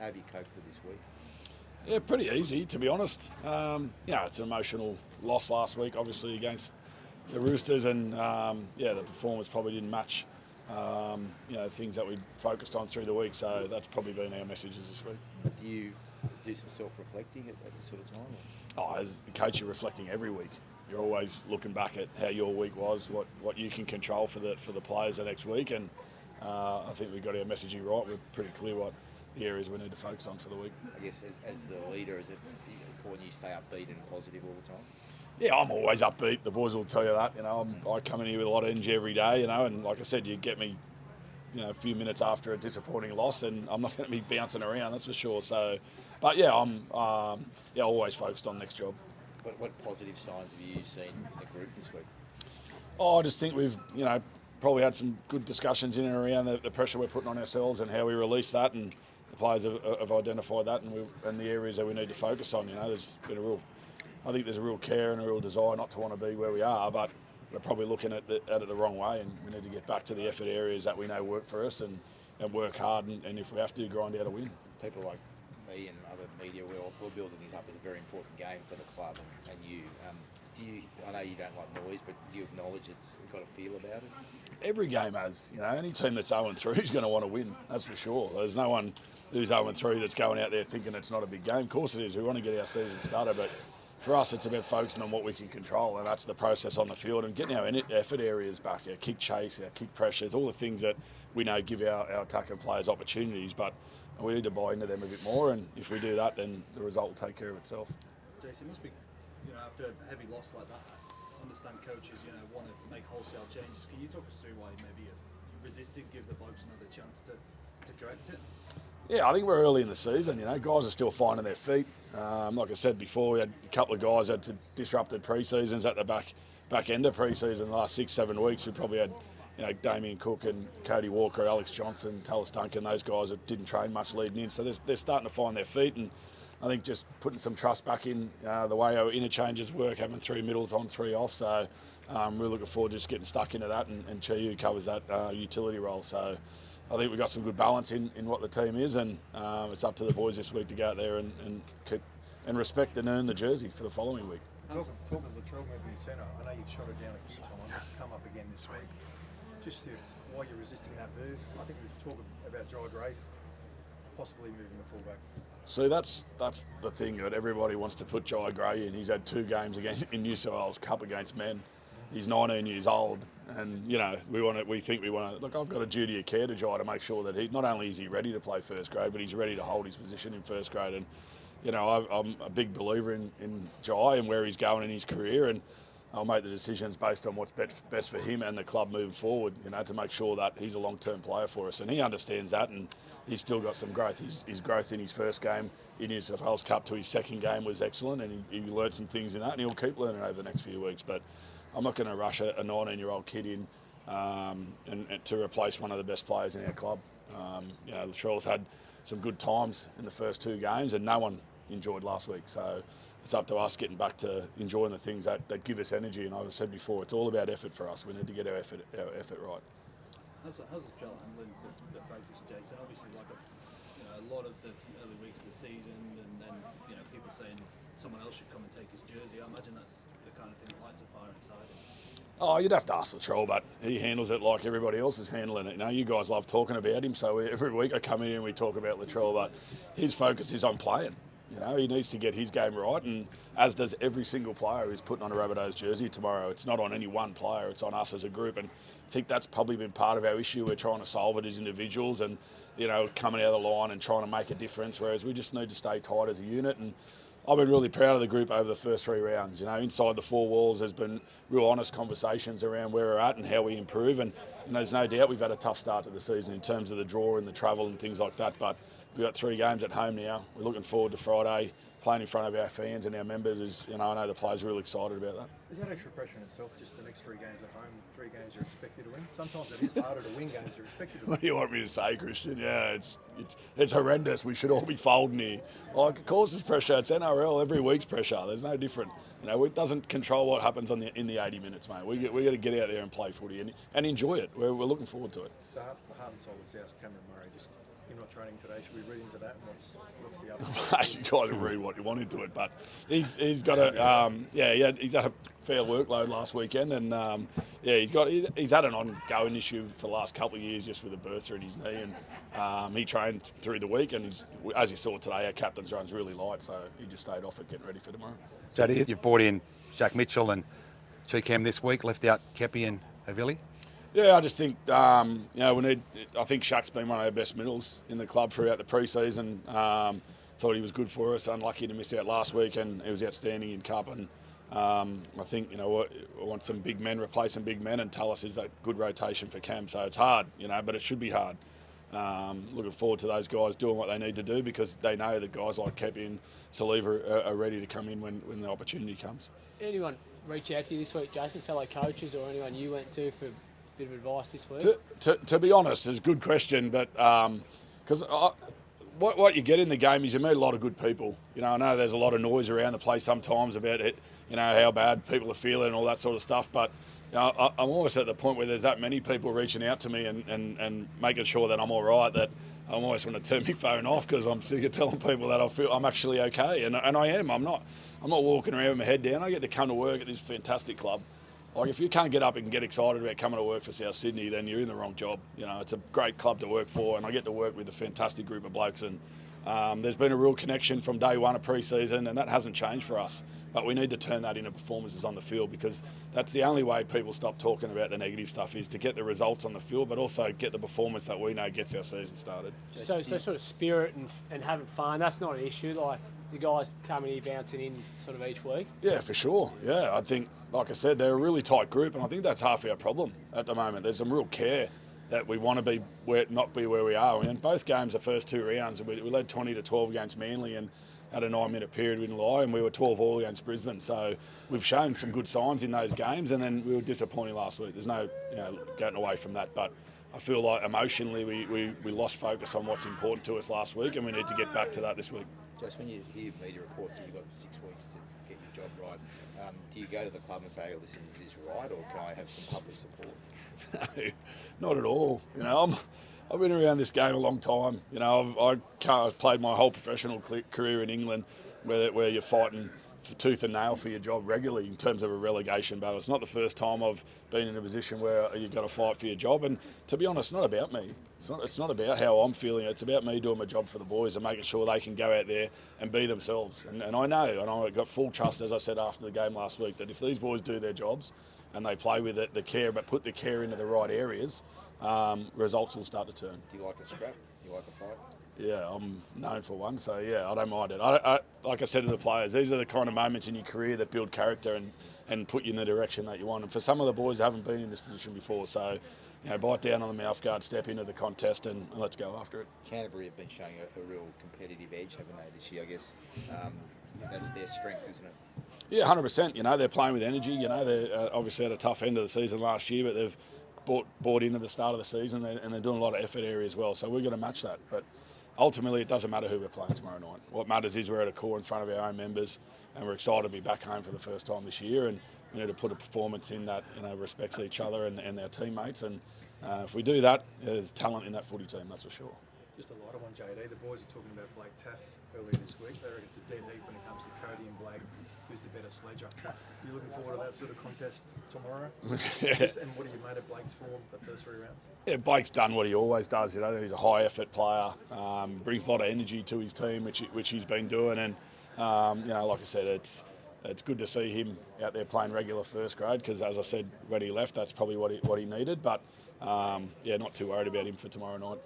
have you coped with this week? Yeah, pretty easy, to be honest. It's an emotional loss last week, obviously, against the Roosters, and the performance probably didn't match, things that we focused on through the week. So that's probably been our messages this week. Do you do some self-reflecting at this sort of time? As the coach, you're reflecting every week. You're always looking back at how your week was, what you can control for the players the next week, and I think we got our messaging right. We're pretty clear what the areas we need to focus on for the week. I guess as the leader, is it important you stay upbeat and positive all the time? Yeah, I'm always upbeat. The boys will tell you that. I come in here with a lot of energy every day. And like I said, you get me, a few minutes after a disappointing loss, and I'm not going to be bouncing around. That's for sure. So, but yeah, I'm always focused on next job. What positive signs have you seen in the group this week? I just think we've, probably had some good discussions in and around the pressure we're putting on ourselves and how we release that, and the players have identified that, and the areas that we need to focus on. There's been I think there's a real care and a real desire not to want to be where we are, but we're probably looking at it the wrong way, and we need to get back to the effort areas that we know work for us, and work hard, and if we have to, grind out a win. People like me and other media, we're building this up as a very important game for the club, and you. I know you don't like noise, but do you acknowledge it's got a feel about it? Every game has. Any team that's 0-3 is going to want to win. That's for sure. There's no one who's 0-3 that's going out there thinking it's not a big game. Of course it is. We want to get our season started, but for us, it's about focusing on what we can control, and that's the process on the field and getting our effort areas back, our kick chase, our kick pressures, all the things that we know give our attacking players opportunities, but we need to buy into them a bit more, and if we do that, then the result will take care of itself. Jason, it must be, after a heavy loss like that, I understand coaches, want to make wholesale changes. Can you talk us through why maybe you resisted, give the blokes another chance to correct it? Yeah, I think we're early in the season. Guys are still finding their feet. Like I said before, we had a couple of guys that had disrupted pre-seasons at the back end of pre-season. The last 6-7 weeks, we probably had Damien Cook and Cody Walker, Alex Johnson, Tallis Duncan, those guys that didn't train much leading in. So they're starting to find their feet, and I think just putting some trust back in the way our interchanges work, having 3 middles on, 3 off. So we're looking forward to just getting stuck into that, and Chiu covers that utility role. So I think we've got some good balance in what the team is, and it's up to the boys this week to go out there and respect and earn the jersey for the following week. Talking of Latrell moving to centre, I know you've shot it down a few times. It's come up again this week. Just why you're resisting that move. I think there's talk about Jai Gray possibly moving the fullback. See, that's the thing that everybody wants to put Jai Gray in. He's had 2 games in New South Wales Cup against men. He's 19 years old, and we think we want to. Look, I've got a duty of care to Jai to make sure that he not only is he ready to play first grade, but he's ready to hold his position in first grade. And I'm a big believer in Jai and where he's going in his career, and I'll make the decisions based on what's best for him and the club moving forward, to make sure that he's a long-term player for us. And he understands that, and he's still got some growth. His growth in his first game in his Wales Cup to his second game was excellent, and he learned some things in that, and he'll keep learning over the next few weeks. But I'm not going to rush a 19-year-old kid in and to replace one of the best players in our club. Latrell's had some good times in the first 2 games, and no one enjoyed last week. So it's up to us getting back to enjoying the things that give us energy. And as I said before, it's all about effort for us. We need to get our effort right. How's Joel handling the focus, Jason? Obviously, a lot of the early weeks of the season, and then people saying someone else should come and take his jersey. I imagine that's the kind of thing that lights a fire inside him. Oh, you'd have to ask Latrell, but he handles it like everybody else is handling it. You guys love talking about him, so every week I come in and we talk about Latrell, but his focus is on playing. He needs to get his game right, and as does every single player who's putting on a Rabbitohs jersey tomorrow. It's not on any one player, it's on us as a group, and I think that's probably been part of our issue. We're trying to solve it as individuals and, coming out of the line and trying to make a difference, whereas we just need to stay tight as a unit. And I've been really proud of the group over the first 3 rounds. Inside the 4 walls, there's been real honest conversations around where we're at and how we improve. And there's no doubt we've had a tough start to the season in terms of the draw and the travel and things like that. But we've got 3 games at home now. We're looking forward to Friday. Playing in front of our fans and our members I know the players are really excited about that. Is that extra pressure in itself, just the next 3 games at home, 3 games you're expected to win? Sometimes it is harder to win games you're expected to win. What do you want me to say, Christian? Yeah, it's horrendous. We should all be folding here. Of course there's pressure. It's NRL. Every week's pressure. There's no different. It doesn't control what happens in the 80 minutes, mate. We got to get out there and play footy and enjoy it. We're looking forward to it. The heart and soul of South Cameron Murray, just him not training today? Should we read into that? And what's the other? Actually, kind of read what you want into it, but he's got a he's had a fair workload last weekend, and he's had an ongoing issue for the last couple of years just with a bursa in his knee, and he trained through the week, and as you saw today, our captain's run's really light, so he just stayed off it, getting ready for tomorrow. JD, you've brought in Jack Mitchell and Cheekham this week, left out Kepi and Havili. Yeah, I just think I think Shaq's been one of our best middles in the club throughout the pre-season. Thought he was good for us. Unlucky to miss out last week, and he was outstanding in cup. And I think I want some big men replacing big men, and Tallis is a good rotation for Cam. So it's hard, but it should be hard. Looking forward to those guys doing what they need to do, because they know that guys like Kepi and Saliva are ready to come in when the opportunity comes. Anyone reach out to you this week, Jason, fellow coaches, or anyone you went to for bit of advice this week? To be honest, it's a good question, but because what you get in the game is you meet a lot of good people. I know there's a lot of noise around the place sometimes about it, how bad people are feeling and all that sort of stuff, but I'm almost at the point where there's that many people reaching out to me and making sure that I'm all right, that I almost want to turn my phone off, because I'm sick of telling people that I feel I'm actually okay, and I am. I'm not walking around with my head down. I get to come to work at this fantastic club. Like, if you can't get up and get excited about coming to work for South Sydney, then you're in the wrong job. It's a great club to work for, and I get to work with a fantastic group of blokes. And there's been a real connection from day one of pre-season, and that hasn't changed for us. But we need to turn that into performances on the field, because that's the only way people stop talking about the negative stuff, is to get the results on the field, but also get the performance that we know gets our season started. So sort of spirit and having fun, that's not an issue. Like, the guys coming here bouncing in sort of each week? Yeah, for sure. Yeah, I think, like I said, they're a really tight group, and I think that's half our problem at the moment. There's some real care that we want to not be where we are. In both games, the first two rounds, we led 20-12 against Manly and had a 9-minute period with Lie, and we were 12 all against Brisbane. So we've shown some good signs in those games, and then we were disappointing last week. There's no getting away from that, but I feel like emotionally we lost focus on what's important to us last week, and we need to get back to that this week. Just when you hear media reports that you've got 6 weeks to get your job right, do you go to the club and say, listen, is this right, or can I have some public support? No, not at all. I've been around this game a long time. I've played my whole professional career in England, where you're fighting for tooth and nail for your job regularly in terms of a relegation battle. It's not the first time I've been in a position where you've got to fight for your job. And to be honest, it's not about me. It's not about how I'm feeling. It's about me doing my job for the boys and making sure they can go out there and be themselves. And I know, and I've got full trust, as I said after the game last week, that if these boys do their jobs and they play with it, the care, but put the care into the right areas, results will start to turn. Do you like a scrap? Do you like a fight? Yeah, I'm known for one, so yeah, I don't mind it. I like I said to the players, these are the kind of moments in your career that build character and put you in the direction that you want. And for some of the boys, haven't been in this position before, so bite down on the mouth guard, step into the contest, and let's go after it. Canterbury have been showing a real competitive edge, haven't they, this year? I guess that's their strength, isn't it? Yeah, 100%. They're playing with energy. They obviously had a tough end of the season last year, but they've bought into the start of the season, and they're doing a lot of effort area as well. So we're going to match that, but ultimately, it doesn't matter who we're playing tomorrow night. What matters is we're at a core in front of our own members, and we're excited to be back home for the first time this year, and we need to put a performance in that respects each other and our teammates. And if we do that, there's talent in that footy team, that's for sure. Just a lighter one, JD. The boys are talking about Blake Taff earlier this week. They reckon it's a dead heat when it comes to Cody and Blake. Who's the better sledger? Are you looking forward to that sort of contest tomorrow? Yeah. And what do you made of Blake's form the first 3 rounds? Yeah, Blake's done what he always does. He's a high effort player, brings a lot of energy to his team, which he's been doing. And like I said, it's good to see him out there playing regular first grade, because as I said when he left, that's probably what he needed. But not too worried about him for tomorrow night.